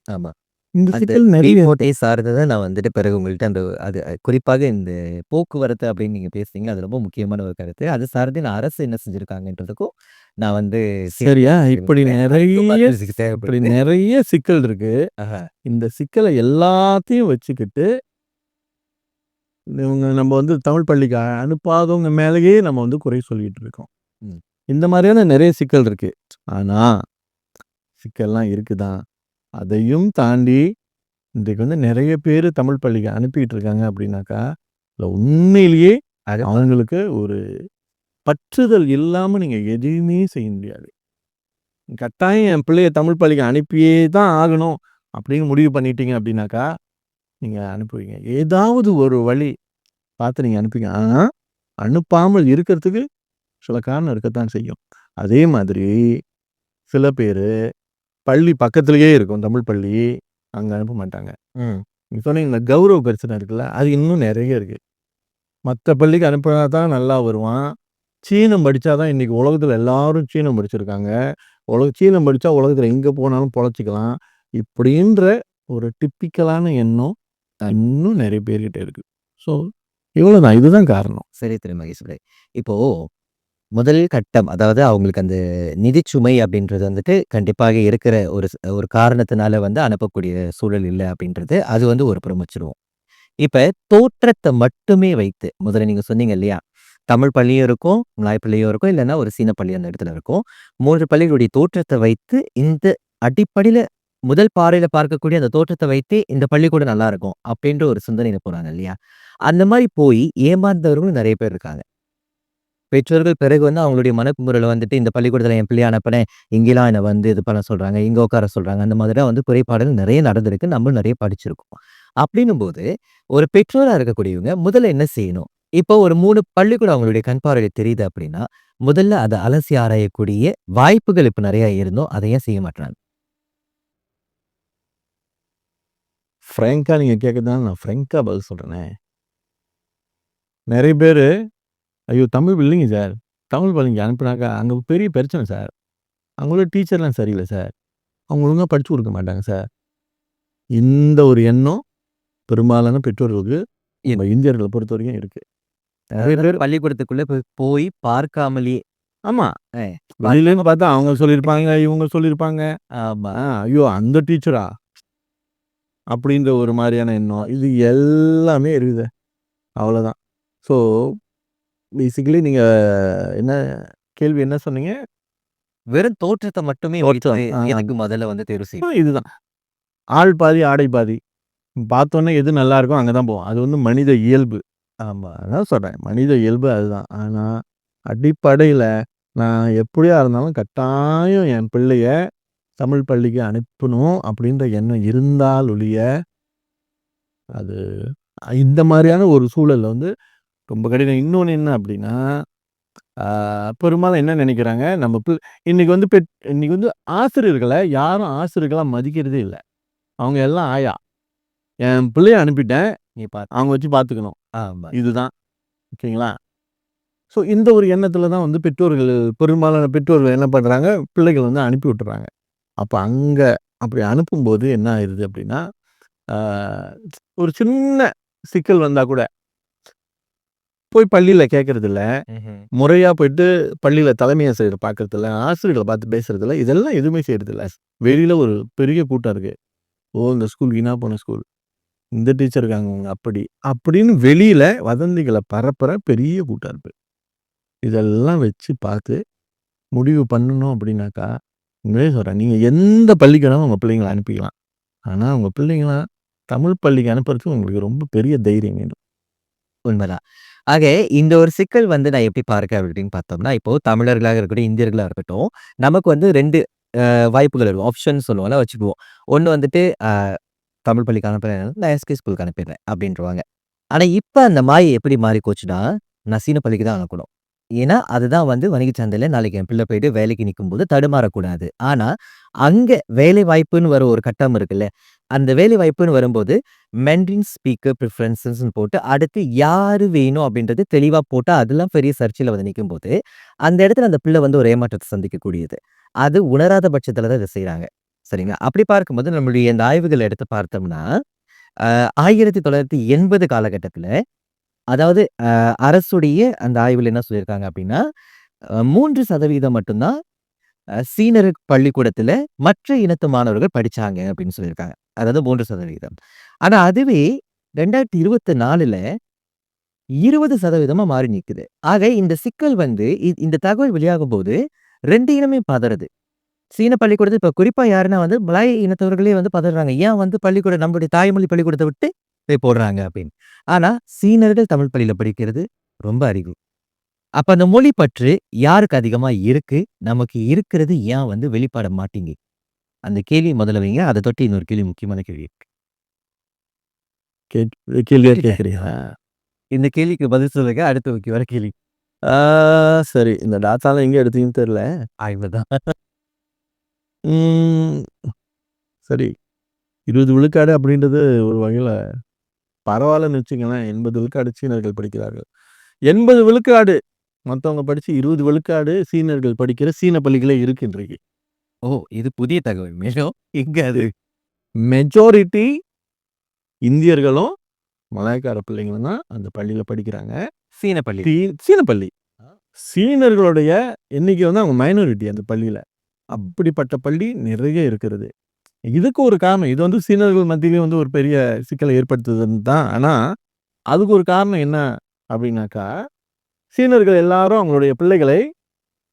ஆமா. இந்த அந்த சிக்கல் நெறைய B40 சார்ந்தத நான் வந்துட்டு பிறகு உங்கள்ட்ட அந்த அது குறிப்பாக இந்த போக்குவரத்து அப்படின்னு நீங்க பேசுனீங்க. அது ரொம்ப முக்கியமான ஒரு கருத்து. அது சார்ந்து நான் அரசு என்ன செஞ்சிருக்காங்கன்றதுக்கும் நான் வந்து சரியா? இப்படி தெரிவிக்கிறேன். அதுக்கும் நெறைய பதில் இப்படி தேவைப்படுது. நெறைய சிக்கல் இருக்கு. ஆஹா. இந்த சிக்கல எல்லாத்தையும் வச்சுக்கிட்டு, நம்ம வந்து தமிழ் பள்ளிக்கு அனுப்பாதவங்க மேலேயே நம்ம வந்து குறை சொல்லிட்டு இருக்கோம். ம். இந்த மாரியான நெறைய சிக்கல் இருக்கு. ஆனா, சிக்கல்லாம் இருக்குதான். அதையும் தாண்டி இன்றைக்கு வந்து நெறைய பேரு தமிழ் பள்ளிக்கு அனுப்பிட்டு இருக்காங்க அப்படின்னாக்கா, அதுல உண்மையிலேயே அது அவங்களுக்கு ஒரு பற்றுதல் இல்லாம நீங்க எதையுமே செய்ய முடியாது. கட்டாயம் என் பிள்ளைய தமிழ் பள்ளிக்கு அனுப்பியே தான் ஆகணும் அப்படின்னு முடிவு பண்ணிட்டீங்க அப்படின்னாக்கா, நீங்க அனுப்புவீங்க. ஏதாவது ஒரு வழி பார்த்து நீங்க அனுப்புவீங்க. ஆனா, அனுப்பாமல் இருக்கிறதுக்கு சில காரணம் இருக்கத்தான் செய்யும். அதே மாதிரி சில பேரு பள்ளி பக்கத்திலேயே இருக்கும் தமிழ் பள்ளி. அங்க அனுப்ப மாட்டாங்க. ம். நீங்க சொன்னீங்க இந்த கௌரவ பிரச்சனை இருக்குல்ல, அது இன்னும் நெறைய இருக்கு. மத்த பள்ளிக்கு அனுப்புனா தான் நல்லா வருவான். சீனம் படிச்சா தான் இன்னைக்கு உலகத்துல எல்லாரும் சீனம் படிச்சிருக்காங்க. சீனம் படிச்சா உலகத்துல எங்க போனாலும் பொழச்சுக்கலாம். இப்படின்ற ஒரு டிப்பிக்கலான எண்ணம் அ இன்னும் நெறைய பேர்கிட்ட இருக்கு. ஸோ இவ்வளோதான். இதுதான் காரணம். சரி திரு மகேஸ்வரி. இப்போ முதல் கட்டம் அதாவது அவங்களுக்கு அந்த நிதிச்சுமை அப்படின்றது வந்துட்டு கண்டிப்பாக இருக்கிற ஒரு காரணத்தினால வந்து அனுப்பக்கூடிய சூழல் இல்ல அப்படின்றது அது வந்து ஒரு புறம் வச்சுருவோம். இப்ப தோற்றத்த மட்டுமே வைத்து முதல்ல நீங்க சொன்னீங்க இல்லையா? தமிழ் பள்ளியும் இருக்கும், மலாய் பள்ளியும் இருக்கும், இல்லன்னா ஒரு சீன பள்ளி அந்த இடத்துல இருக்கும். 3 பள்ளிகளுடைய தோற்றத்த வைத்து இந்த அடிப்படையில முதல் பார்வையில பார்க்கக்கூடிய அந்த தோற்றத்த வைத்தே இந்த பள்ளிக்கூடம் நல்லா இருக்கும். அப்படின்ற ஒரு சிந்தனையில போறாங்க இல்லையா? அந்த மாரி போய் ஏமாந்தவர்களும் நெறைய பேர் இருக்காங்க. பெற்றோர்கள் பிறகு வந்து அவங்களுடைய மனக்குமுறல வந்துட்டு இந்த பள்ளிக்கூடத்துல என் பிள்ளைய அனுப்புனேன். இங்கேலாம் என்ன வந்து இது பண்ண சொல்றாங்க, இங்க உட்கார சொல்றாங்க. அந்த மாதிரிலாம் வந்து குறைபாடுகள் நெறைய நடந்திருக்கு. நம்மளும் நெறைய படிச்சிருக்கோம். அப்படின்னும்போது, ஒரு பெற்றோரா இருக்கக்கூடியவங்க முதல்ல என்ன செய்யணும்? இப்போ ஒரு 3 பள்ளிக்கூடம் அவங்களுடைய கண் பார்வையில தெரியுது அப்படின்னா, முதல்ல அத அலசி ஆராயக்கூடிய வாய்ப்புகள் இப்ப நெறைய இருந்தும், அத ஏன் செய்ய மாட்றாங்க? ஃப்ராங்க்கா நீங்க கேட்கறதுனால நான் ஃப்ராங்க்கா பதில் சொல்றேனே. நெறைய பேரு, "ஐயோ! தமிழ் இல்லைங்க சார். தமிழ் பள்ளிக்கு அனுப்புனாக்கா அங்க பெரிய பிரச்சனை சார். அங்க உள்ள டீச்சர்லாம் சரியில்ல சார். அவங்க ஒழுங்கா படிச்சு குடுக்க மாட்டாங்க சார்." இந்த ஒரு எண்ணம் பெரும்பாலான பெற்றோர்களுக்கு இரு நம்ம இந்தியர்கள பொறுத்தவரைக்கும் இருக்கு. நெறைய அதாவது பேர் பள்ளிக்கூடத்துக்குள்ள போய் பார்க்காமலேயே ஆமா. அ வெளியிலேருந்து பார்க்காம பார்த்தா அவங்க சொல்லியிருப்பாங்க, இவங்க சொல்லியிருப்பாங்க. ஆமா. ஐயோ! அந்த டீச்சரா? அப்படின்ற ஒரு மாரியான எண்ணம். இது எல்லாமே இருக்குது. அவ்வளோதான். ஸோ பேசிக்கலி நீங்க என்ன கேள்வி என்ன சொன்னீங்க? வெறும் தோற்றத்த மட்டுமே வைத்து தோற்றம். எதுக்கு முதல்ல வந்து தேர்வு செய்யணும்? இதுதான். ஆள் பாதி, ஆடை பாதி. பார்த்தோனே எது நல்லா இருக்கோ அங்க தான் போவோம். அது வந்து மனித இயல்பு. ஆமா. அதான் சொல்றேன். மனித இயல்பு அதுதான். ஆனா, அடிப்படையில நான் எப்படியா இருந்தாலும் கட்டாயம் என் பிள்ளைய தமிழ் பள்ளிக்கு அனுப்பணும் அப்படின்ற எண்ணம் இருந்தால் ஒழிய, அது இந்த மாரியான ஒரு சூழல்ல வந்து ரொம்ப கடினம். இன்னொன்னு என்ன அப்படின்னா, ஆ பெரும்பாலும் என்ன நெனைக்கிறாங்க, நம்ம இன்னைக்கு வந்து இன்னைக்கு வந்து ஆசிரியர்கள யாரும் ஆசிரியர்களா மதிக்கிறதே இல்ல. அவங்க எல்லாம் ஆயா. என் பிள்ளைய அனுப்பிட்டேன். நீ பாத் அவங்க வச்சு பார்த்துக்கணும். ஆமா. இதுதான். ஓகேங்களா? ஸோ இந்த ஒரு எண்ணத்தில தான் வந்து பெரும்பாலான பெற்றோர்கள் என்ன பண்றாங்க, பிள்ளைகள வந்து அனுப்பி விட்டுர்றாங்க. அப்ப அங்க அப்படி அனுப்பும்போது என்ன ஆயிருது அப்படின்னா, ஆ ஒரு சின்ன சிக்கல் வந்தா கூட, போய் பள்ளியில கேட்கறதில்ல. ம்ஹ்ம். முறையா போயிட்டு பள்ளியில தலைமை ஆசிரியர பார்க்கறதில்ல. ஆசிரியர்கள பார்த்து பேசுறதில்ல. இதெல்லாம் எதுவுமே செய்றதில்ல. வெளியில ஒரு பெரிய கூட்டம் இருக்கு. ஓ! இந்த ஸ்கூல் வீணா போன ஸ்கூல். இந்த டீச்சர் இருக்காங்க அவங்க அப்படி. அப்படின்னு வெளியில வதந்திகள பரப்புற பெரிய கூட்டம் இருக்கு. இதெல்லாம் வச்சு பார்த்து முடிவு பண்ணணும் அப்படின்னாக்கா, உண்மையிலே சொல்றேன். நீங்க எந்த பள்ளிக்கு வேணாலும் உங்க பிள்ளைங்கள அனுப்பிக்கலாம். ஆனா, உங்க பிள்ளைங்கள தமிழ் பள்ளிக்கு அனுப்புறதுக்கு உங்களுக்கு ரொம்ப பெரிய தைரியம் வேணும். உண்மதான். ஆக இந்த ஒரு சிக்கல் வந்து நான் எப்படி பார்க்கிறேன் அப்படின்னு பார்த்தோம்னா, இப்போ தமிழர்களாக இருக்கட்டும், இந்தியர்களா இருக்கட்டும், நமக்கு வந்து 2 வாய்ப்புகள் இருக்கும். ஆப்ஷன் சொல்லுவோம்ல வச்சுக்குவோம். ஒண்ணு வந்துட்டு தமிழ் பள்ளிக்கு அனுப்புறேன். நான் எஸ்கே ஸ்கூலுக்கு அனுப்பிடுறேன் அப்படின்ருவாங்க. ஆனா இப்ப அந்த மாயை எப்படி மாறி போச்சுன்னா, நான் சீன பள்ளிக்கு தான் அனுப்பணும். ஏன்னா, அதுதான் வந்து வணிகச் சந்தையில நாளைக்கு என் பிள்ளை போயிட்டு வேலைக்கு நிக்கும்போது தடுமாறக்கூடாது. ஆனா, அங்க வேலை வாய்ப்புன்னு வர ஒரு கட்டம் இருக்குல்ல, அந்த வேலை வாய்ப்புன்னு வரும்போது மெண்ட்ரின் ஸ்பீக்கர் பிரிஃபரன்ஸஸ்ன்னு போட்டு அடுத்து யாரு வேணும் அப்படின்றது தெளிவா போட்டா, அதெல்லாம் பெரிய சர்ச்சையில வந்து நிக்கும்போது, அந்த இடத்துல அந்த பிள்ளை வந்து ஒரு ஏமாற்றத்த சந்திக்கக்கூடியது. அது உணராத பட்சத்துல தான் இத செய்றாங்க. சரிங்களா? அப்படி பார்க்கும்போது நம்மளுடைய இந்த ஆய்வுகள எடுத்து பார்த்தோம்னா, அ 1980 காலகட்டத்தில, அதாவது அரசுடைய அந்த ஆய்வுல என்ன சொல்லியிருக்காங்க அப்படின்னா, 3% மட்டும் தான் சீனர் பள்ளிக்கூடத்தில மற்ற இனத்து மாணவர்கள் படிச்சாங்க அப்படின்னு சொல்லியிருக்காங்க. அதாவது 3%. ஆனா அதுவே 2024ல 20% மாறி நிக்குது. ஆக இந்த சிக்கல் வந்து இந்த தகவல் வெளியாகும்போது 2 இனமே பதறுது. சீன பள்ளிக்கூடத்துல இப்ப குறிப்பா யாருன்னா வந்து மலாய் இனத்தவர்களே வந்து பதறுறாங்க. ஏன் வந்து பள்ளிக்கூடம் நம்மளுடைய தாய்மொழி பள்ளிக்கூடத்த விட்டு போய் போடுறாங்க அப்படின்னு. ஆனா சீனர்கள் தமிழ் பள்ளியில படிக்கிறது ரொம்ப அரிது. அப்ப அந்த மொழி பற்று யாருக்கு அதிகமா இருக்கு? நமக்கு இருக்கிறது ஏன் வந்து வெளிப்பட மாட்டேங்குது? அந்த கேள்வி முதல்ல வைங்க. அத தொட்டு இன்னொரு கேள்வி முக்கியமான கேள்வி இருக்கு. கேட் கேள்வியா கேட்டுட்டேன். கேட்கிறீங்களா? இந்த கேள்விக்கு பதில் சொல்லுங்க. அடுத்து முக்கியமான கேள்வி. ஆ சரி. இந்த டாட்டாலாம் எங்க எடுத்தீங்கன்னு தெரியல. ஆய்வு தான். ம். சரி. 20 விழுக்காடு அப்படின்றது ஒரு வகையில பரவாயில்லன்னு வச்சுக்கங்களேன். 80 விழுக்காடு சீனர்கள் படிக்கிறார்கள். 80 விழுக்காடு மத்தவங்க படிச்சு 20 விழுக்காடு சீனர்கள் படிக்கிற சீன பள்ளிகளே இருக்கு இன்றைக்கு. ஓ! இது புதிய தகவல். மேலும் எங்க அது? மெஜாரிட்டி இந்தியர்களும், மலாய்க்கார பிள்ளைங்களும் தான் அந்த பள்ளியில படிக்கிறாங்க. சீன பள்ளி. சீன பள்ளி. சீனர்களுடைய எண்ணிக்கை வந்து அவங்க மைனாரிட்டி அந்த பள்ளியில. அப்படிப்பட்ட பள்ளி நிறைய இருக்கிறது. இதுக்கு ஒரு காரணம். இது வந்து சீனர்கள் மத்தியிலயும் வந்து ஒரு பெரிய சிக்கலை ஏற்படுத்துதுன்னு தான். ஆனா, அதுக்கு ஒரு காரணம் என்ன அப்படின்னாக்கா, சீனர்கள் எல்லாரும் அவங்களுடைய பிள்ளைகளை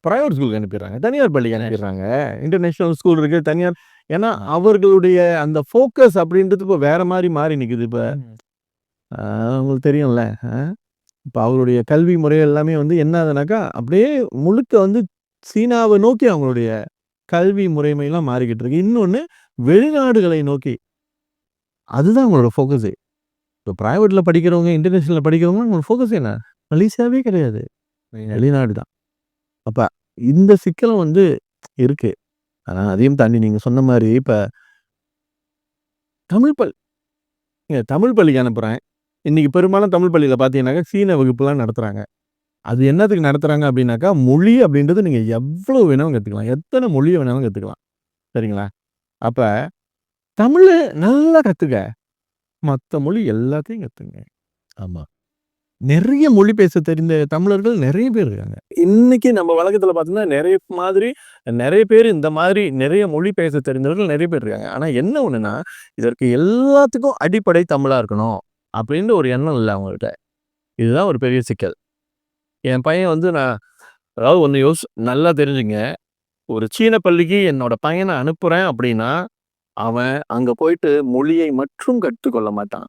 பிரைவேட் ஸ்கூலுக்கு அனுப்பிடுறாங்க. தனியார் பள்ளிக்கு அனுப்பிடுறாங்க. இன்டர்நேஷனல் ஸ்கூல் இருக்கு. தனியார் ஏன்னா அவர்களுடைய அந்த ஃபோக்கஸ் அப்படின்றது இப்ப வேற மாரி மாறி நிக்குது. இப்ப ம். அ உங்களுக்கு தெரியும்ல. அ இப்ப அவருடைய கல்வி முறை எல்லாமே வந்து என்ன ஆகுதுனாக்கா, அப்படியே முழுக்க வந்து சீனாவ நோக்கி அவங்களுடைய கல்வி முறைமைலாம் மாறிக்கிட்டு இருக்கு. இன்னொன்னு வெளிநாடுகளை நோக்கி. அதுதான் அவங்களோட ஃபோக்கஸே. இப்ப பிரைவேட்ல படிக்கிறவங்க, இன்டர்நேஷனல்ல படிக்கிறவங்க அவங்களோட ஃபோக்கஸ் என்ன? மலேசியாவே கிடையாது. வெளிநாடு. வெளிநாடு தான். அப்ப இந்த சிக்கலும் வந்து இருக்கு. ஆனா அதையும் தாண்டி நீங்க சொன்ன மாரி இப்ப தமிழ் பள் தமிழ் பள்ளிக்கு அனுப்புறேன். இன்னைக்கு பெரும்பாலும் தமிழ் பள்ளியில பார்த்தீங்கன்னாக்கா, சீன வகுப்புலாம் நடத்துறாங்க. அது என்னத்துக்கு நடத்துறாங்க அப்படின்னாக்கா, மொழி அப்படின்றது நீங்க எவ்வளோ வேணாலும் கத்துக்கலாம். எத்தன மொழிய வேணாலும் கத்துக்கலாம். சரிங்களா? அப்ப தமிழ நல்லா கத்துக்க. மத்த மொழி எல்லாத்தையும் கத்துங்க. ஆமா. நெறைய மொழி பேச தெரிந்த தமிழர்கள் நெறைய பேர் இருக்காங்க. இன்னைக்கு நம்ம வழக்கத்துல பார்த்தீங்கன்னா, நெறைய பேர் இந்த மாதிரி நெறைய மொழி பேச தெரிந்தவர்கள் நெறைய பேர் இருக்காங்க. ஆனா என்ன ஒண்ணுன்னா, இதற்கு எல்லாத்துக்கும் அடிப்படை தமிழா இருக்கணும். அப்படின்ற ஒரு எண்ணம் இல்ல அவங்கள்ட்ட. இதுதான் ஒரு பெரிய சிக்கல். என் பையன் வந்து அதாவது ஒண்ணு நல்லா தெரிஞ்சுங்க. ஒரு சீன பள்ளிக்கு என்னோட பையன அனுப்புறேன் அப்படின்னா, அவன் அங்க போயிட்டு மொழியை மட்டும் கற்றுக்கொள்ள மாட்டான்.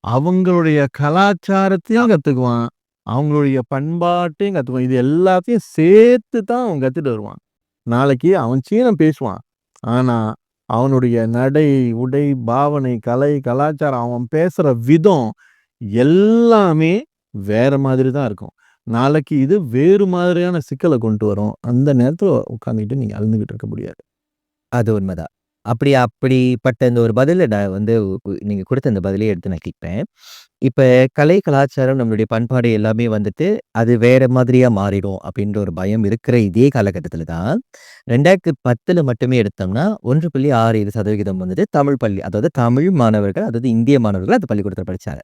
அவங்களுடைய கலாச்சாரத்தையும் கத்துக்குவான். அவங்களுடைய பண்பாட்டையும் கத்துக்குவான். இது எல்லாத்தையும் சேர்த்து தான் அவன் கத்துட்டு வருவான். நாளைக்கு அவன் சீனம் பேசுவான். ஆனா, அவனுடைய நடை, உடை, பாவனை, கலை, கலாச்சாரம், அவன் பேசுற விதம் எல்லாமே வேற மாதிரி தான் இருக்கும். நாளைக்கு இது வேறு மாதிரியான சிக்கல கொண்டு வரும். அந்த நேரத்துல உட்கார்ந்துகிட்டு நீங்க அழுந்துகிட்டு இருக்க முடியாது. அது உண்மதான். அப்படிப்பட்ட இந்த ஒரு பதில நான் வந்து நீங்க குடுத்த இந்த பதிலையே எடுத்து நான் கேட்பேன். இப்ப கலை, கலாச்சாரம், நம்மளுடைய பண்பாடு எல்லாமே வந்துட்டு, அது வேற மாதிரியா மாறிடும் அப்படின்ற ஒரு பயம் இருக்கிற இதே காலகட்டத்தில தான், 2010ல மட்டுமே எடுத்தோம்னா 1.67% வந்துட்டு தமிழ் பள்ளி, அதாவது தமிழ் மாணவர்கள், அதாவது இந்திய மாணவர்கள் அந்த பள்ளிக்கூடத்தில படிச்சாங்க.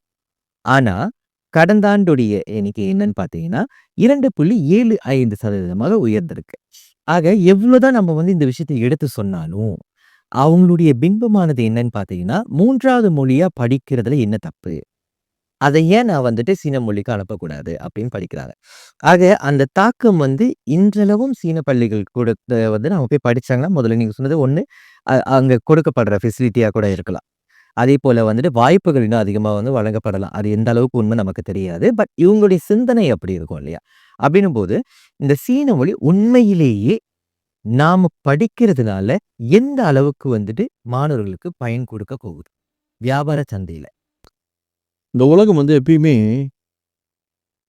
ஆனா, கடந்த ஆண்டுடைய எண்ணிக்கை என்னன்னு பார்த்தீங்கன்னா, 2.75% உயர்ந்திருக்கு. ஆக எவ்வளோதான் நம்ம வந்து இந்த விஷயத்த எடுத்து சொன்னாலும், அவங்களுடைய பிம்பமானது என்னன்னு பார்த்தீங்கன்னா, 3வது மொழியா படிக்கிறதுல என்ன தப்பு? அத ஏன் நான் வந்துட்டு சீன மொழிக்கு அனுப்பக்கூடாது அப்படின்னு படிக்கிறாங்க. ஆக அந்த தாக்கம் வந்து இன்றளவும் சீன பள்ளிகள் கூட வந்து நம்ம போய் படிச்சாங்கன்னா, முதல்ல நீங்க சொன்னது ஒண்ணு, அங்க கொடுக்கப்படுற ஃபெசிலிட்டியா கூட இருக்கலாம். அதேபோல வந்துட்டு வாய்ப்புகள் இன்னும் அதிகமா வந்து வழங்கப்படலாம். அது எந்த அளவுக்கு உண்மை நமக்கு தெரியாது. பட் இவங்களுடைய சிந்தனை அப்படி இருக்கும் இல்லையா? அப்படின்னும்போது, இந்த சீன மொழி உண்மையிலேயே நாம படிக்கிறதுனால எந்த அளவுக்கு வந்துட்டு மாணவர்களுக்கு பயன் கொடுக்க போகுது? வியாபார சந்தையில. இந்த உலகம் வந்து எப்பயுமே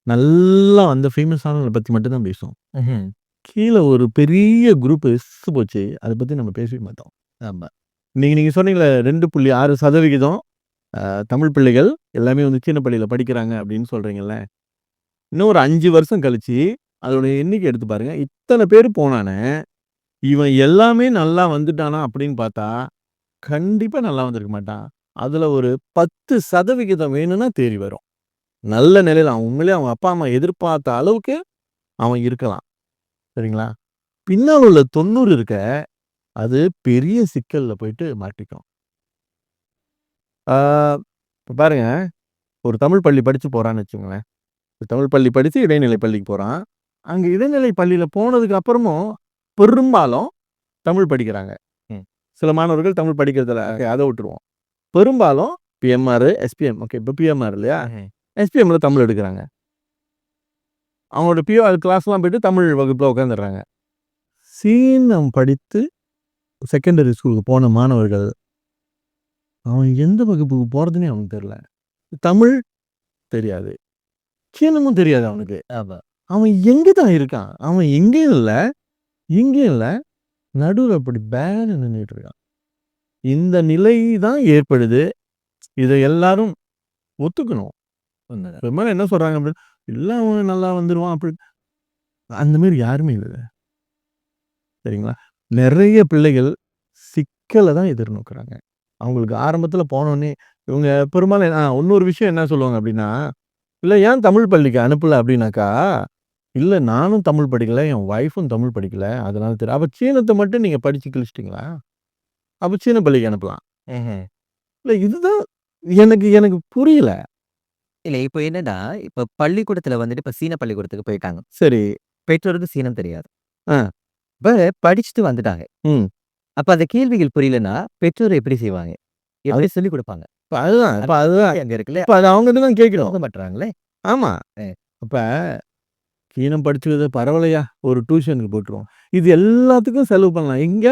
நல்லா அந்த ஃபேமஸானவங்கள பத்தி மட்டும் தான் பேசும். ம்ஹ்ம். கீழ ஒரு பெரிய குரூப் எஸ்ஸு போச்சு. அத பத்தி நம்ம பேசவே மாட்டோம். ஆமா. நீங்க சொன்னீங்கல்ல 2.6% தமிழ் பிள்ளைகள் எல்லாமே வந்து சீன பள்ளியில படிக்கிறாங்க அப்படின்னு சொல்றீங்கல்ல. இன்னும் ஒரு 5 வருஷம் கழிச்சு, அதோட எண்ணிக்கை எடுத்து பாருங்க. இத்தன பேரு போனானே, இவன் எல்லாமே நல்லா வந்துட்டானா அப்படின்னு பார்த்தா, கண்டிப்பா நல்லா வந்திருக்க மாட்டான். அதுல ஒரு 10% வேணும்னா தேறி வரும். நல்ல நிலையில அவன் உண்மையிலேயே அவங்க அப்பா, அம்மா எதிர்பார்த்த அளவுக்கு அவன் இருக்கலாம். சரிங்களா? பின்னால உள்ள 90 இருக்க, அது பெரிய சிக்கல்ல போயிட்டு மாட்டிக்கும். ஆ இப்ப பாருங்க, ஒரு தமிழ் பள்ளி படிச்சு போறான்னு வச்சுக்கோங்களேன். தமிழ் பள்ளி படிச்சு இடைநிலை பள்ளிக்கு போறான். அங்க இடைநிலை பள்ளியில போனதுக்கு அப்புறமும் பெரும்பாலும் தமிழ் படிக்கிறாங்க. ம். சில மாணவர்கள் தமிழ் படிக்கிறதில்ல. அத விட்டுருவோம். பெரும்பாலும் பிஎம்ஆர், எஸ்பிஎம். ஓகே. இப்ப பிஎம்ஆர் இல்லையா? ம்ஹ்ம். எஸ்பிஎம்ல தமிழ் எடுக்குறாங்க. அவங்களோட பிஓஆர் கிளாஸ்லாம் போயிட்டு தமிழ் வகுப்புல உட்காந்துடுறாங்க. சீனம் படித்து செகண்டரி ஸ்கூலுக்கு போன மாணவர்கள், அவன் எந்த வகுப்புக்கு போறதுன்னே அவனுக்கு தெரியல. தமிழ் தெரியாது. சீனமும் தெரியாது அவனுக்கு. ஆமா. அவன் எங்க தான் இருக்கான்? அவன் எங்கேயும் இல்ல, இங்கேயும் இல்ல. நடுவுல அப்படி பேன்னு நின்னுட்டு இருக்கான். இந்த நிலை தான் ஏற்படுது. இத எல்லாரும் ஒத்துக்கணும். உண்மதான். பெரும்பாலும் என்ன சொல்றாங்க அப்படின்னு, இல்ல அவன் நல்லா வந்துருவான் அப்படி. அந்த மாரி யாருமே இல்ல. சரிங்களா? நெறைய பிள்ளைகள் சிக்கல தான் எதிர்நோக்குறாங்க. அவங்களுக்கு ஆரம்பத்துல போனோனே இவங்க பெரும்பாலும் இன்னொரு விஷயம் என்ன சொல்லுவாங்க அப்படின்னா, இல்ல ஏன் தமிழ் பள்ளிக்கு அனுப்பல அப்படின்னாக்கா, இல்ல நானும் தமிழ் படிக்கல, என் ஒய்ஃபும் தமிழ் படிக்கல. அதனால தெரியும். அப்ப சீனத்த மட்டும் நீங்க படிச்சு கிழிச்சிட்டீங்களா? அப்ப சீன பள்ளிக்கு அனுப்பலாம். ம்ஹ்ம். இல்ல இதுதான் எனக்கு எனக்கு புரியல. இல்ல இப்போ என்னன்னா, இப்ப பள்ளிக்கூடத்துல வந்துட்டு இப்ப சீன பள்ளிக்கூடத்துக்கு போயிட்டாங்க. சரி. பெற்றோருக்கு சீனம் தெரியாது. ஆ. இப்ப படிச்சுட்டு வந்துட்டாங்க. ம். அப்ப அந்த கேள்விகள் புரியலன்னா, பெற்றோர் எப்படி செய்வாங்க? எப்படி சொல்லிக் குடுப்பாங்க? இப்ப அதுதான். இப்ப அதுதான். அங்க இருக்குல்ல. இப்ப அது அவங்ககிட்ட தான் கேட்கணும். எழுத மாட்றாங்களே. ஆமா. அ. அப்ப சீனம் படிச்சது பரவாயில்லையா, ஒரு டியூஷனுக்கு போட்டுருவோம். இது எல்லாத்துக்கும் செலவு பண்ணலாம். எங்க?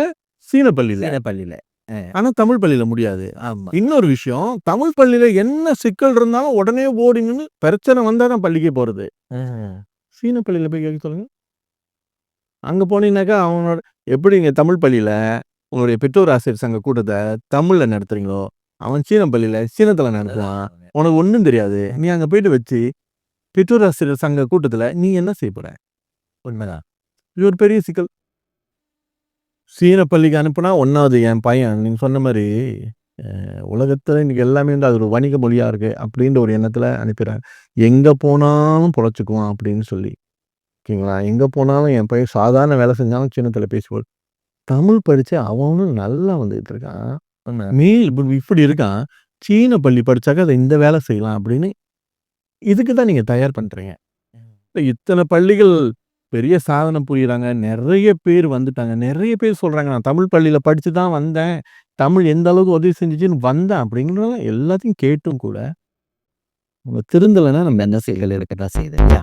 சீன பள்ளியில. சீன பள்ளியில. அ. ஆனா தமிழ் பள்ளியில முடியாது. ஆமா. இன்னொரு விஷயம், தமிழ் பள்ளியில என்ன சிக்கல் இருந்தாலும் உடனே ஓடி நின்னு பிரச்சனை வந்தா தான் பள்ளிக்கே போறது. அ. சீன பள்ளியில போய் கேட்க சொல்லுங்க. அங்க போனீங்கன்னாக்கா அவனோட எப்படிங்க தமிழ் பள்ளியில உங்களுடைய பெற்றோர் ஆசிரியர் சங்க கூட்டத்த தமிழ்ல நடத்துறீங்களோ, அவன் சீன பள்ளியில சீனத்துல நடத்துவான். உனக்கு ஒண்ணும் தெரியாது. நீ அங்க போயிட்டு வச்சு, பெற்றோர் ஆசிரியர் சங்க கூட்டத்துல நீ என்ன செய்ய போற? உண்மைதான். இது ஒரு பெரிய சிக்கல். சீன பள்ளிக்கு அனுப்புனா 1வது என் பையன் நீங்க சொன்ன மாரி, உலகத்துல இன்னைக்கு எல்லாமே வந்து அது ஒரு வணிக மொழியா இருக்கு. அப்படின்ற ஒரு எண்ணத்துல அனுப்பிறாங்க. எங்க போனாலும் பொழச்சுக்குவான் அப்படின்னு சொல்லி. ஓகேங்களா? எங்க போனாலும் என் பையன் சாதாரண வேலை செஞ்சாலும் சீனத்துல பேசுவான். தமிழ் படிச்சு அவனும் நல்லா வந்துட்டு இருக்கான். உண்ம. இப்படி இருக்கான். சீன பள்ளி படிச்சாக்க அத இந்த வேலை செய்யலாம் அப்படின்னு, இதுக்கு தான் நீங்க தயார் பண்றீங்க. இத்தன பள்ளிகள் பெரிய சாதனை புரியிறாங்க. நெறைய பேர் வந்துட்டாங்க. நெறைய பேர் சொல்றாங்க, "நான் தமிழ் பள்ளியில படிச்சு தான் வந்தேன். தமிழ் எந்த அளவுக்கு உதவி செஞ்சுச்சுன்னு வந்தேன்." அப்படிங்கிறதெல்லாம் எல்லாத்தையும் கேட்டும் கூட, நம்ம திருந்தலைன்னா நம்ம நல்ல செயல்கள் இருக்கத்தான் செய்யுது இல்லையா?